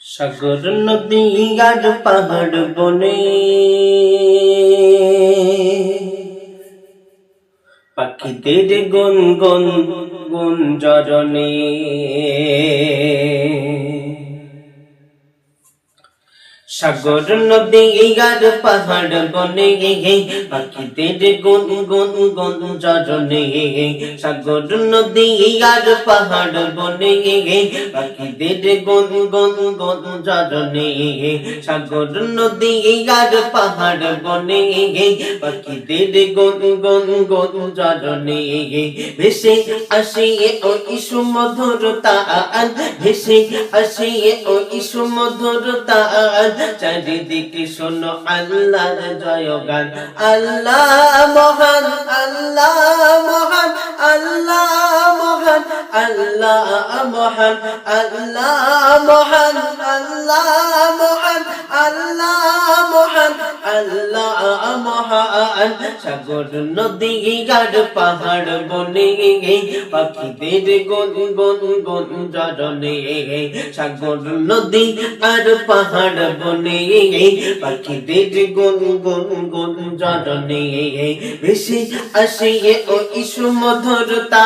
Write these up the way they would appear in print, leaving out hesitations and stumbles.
সাগর নদী আর পাহাড় বনে পাখিদের গুন গুন গুঞ্জরণে সাগর নদী আর পাহাড় বনে পাখিদের গুন গুন গুঞ্জরণে সাগর নদী আর পাহাড় বনে পাখিদের গুন গুন গুঞ্জরণে সাগর নদী আর পাহাড় বনে পাখিদের গুন গুন গুঞ্জরণে ভেসে আসে ওই সুমধুরতা ভেসে আসে ওই সুমধুরতা চারিদিকে শোনো আল্লাহর জয়গান আল্লাহ মহান আল্লাহ মহান আল্লাহ মহান আল্লাহ মহান আল্লাহ মহান আল্লাহ মহান আল্লাহ মহান আল্লাহ মহান সাগর নদী আর পাহাড় বনে পাখিদের গুন গুন গুঞ্জরণে সাগর নদী আর পাহাড় বনে পাখিদের গুন গুন গুঞ্জরণে ভেসে আসে ওই সুমধুরতা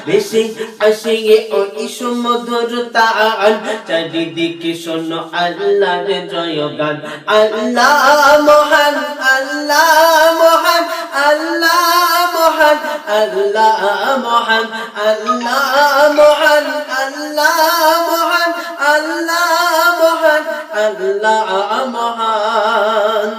ভেসে আসে ওই সুমধুরতা চারিদিকে শোনো আল্লাহর জয়গান আল্লাহ মহান আল্লাহ মহান আল্লাহ মহান আল্লাহ মহান আল্লাহ মহান আল্লাহ মহান আল্লাহ মহান আল্লাহ মহান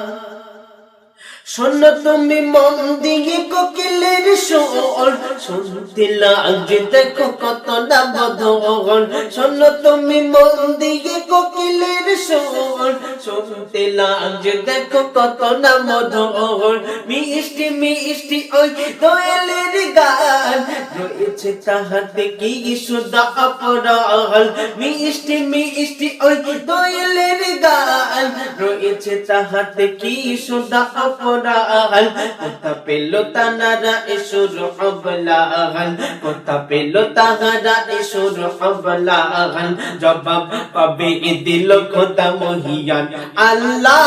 শোনো তুমি মন দিয়ে কোকিলের সুর শুনতে লাগছে দেখো কত না মধুর শোনো তুমি মন দিয়ে কোকিলের সুর শুনতে লাগছে দেখো কত না মধুর মিষ্টি মিষ্টি ওই দোয়েলের গান রয়েছে তাহাতে কি সুধা অপরাল মিষ্টি মিষ্টি ওই দোয়েলের গান রয়েছে তাহাতে কি সুধা অপরাল কোথা পেল তানারা এসুর অবলাগান কোথা পেল তাহারা এসুর অবলাগান জবাব পাবে দিল খোদা মহিয়ান আল্লাহ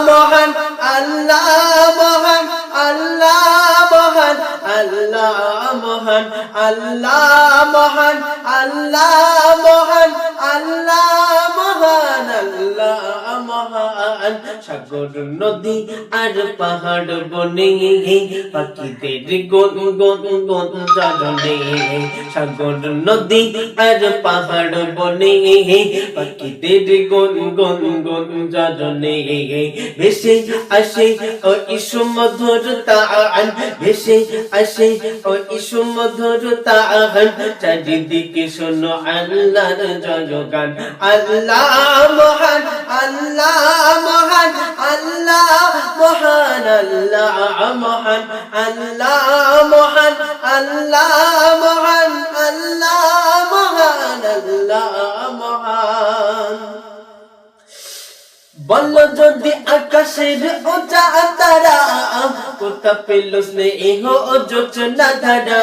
মহান আল্লাহ মহান আল্লাহ মহান আল্লাহ মহান আল্লাহ মহান আল্লাহ মহান আল্লাহ মহান আল্লাহ মহান সাগর নদী আর পাহাড় বনে পাখিদের গুন গুন গুঞ্জরণে সাগর নদী আর পাহাড় বনে পাখিদের গুন গুন গুঞ্জরণে ভেসে আসে ওই সুমধুরতা ভেসে আসে ওই সুমধুরতা চারিদিকে শোনো আল্লাহর জয়গান আল্লাহ মহান আল্লাহ মহান আল্লাহ মহান আল্লাহ মহান আল্লাহ মহান আল্লাহ মহান আল্লাহ মহান আল্লাহ মহান বল যদি আকাশের ওজা তারা কোথা পেল স্নেহ যোচনা ধারা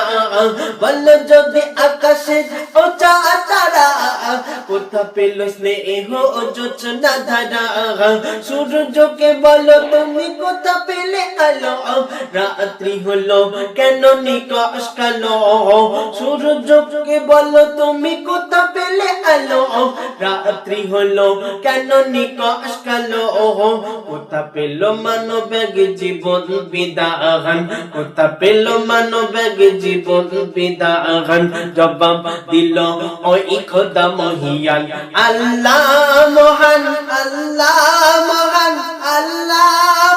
বল যদি আকাশের ওজা তারা কোথা পেল স্নেহ যোচনা ধারা সূর্যকে বলো তুমি কোথা পেলে আলো রাত্রি হলো কেন নিকশ কালো সূর্যকে বলো তুমি কোথা পেলে আলো রাত্রি হলো কেন নিকশ কালো কোথা পেল মানবেগ জীবন বিদান কোথা পেল মানবেগ জীবন বিদান জবাব দিল ওই খোদা মহিয়ান আল্লাহ মহান আল্লাহ মহান আল্লাহ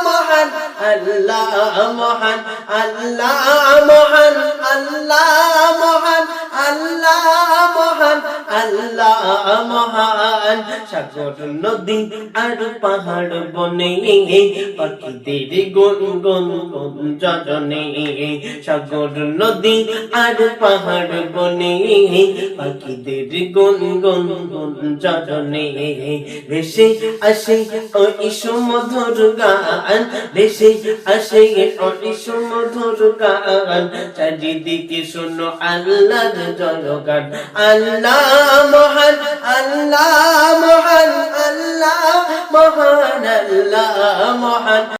মহান আল্লাহ মহান আল্লাহ মহান আল্লাহ মহান আল্লাহ মহান আল্লাহ মহান সাগর নদী আর পাহাড় বনে পাখিদের গুন গুন গুঞ্জরণে সাগর নদী আর পাহাড় বনে পাখিদের গুন গুন গুঞ্জরণে ভেসে আসে ওই সুমধুর গান ভেসে আসে ওই সুমধুর গান চারিদিকে শোনো আল্লাহর জয়গান আল্লাহ মহান আল্লাহ মহান মহান আল্লাহ মহান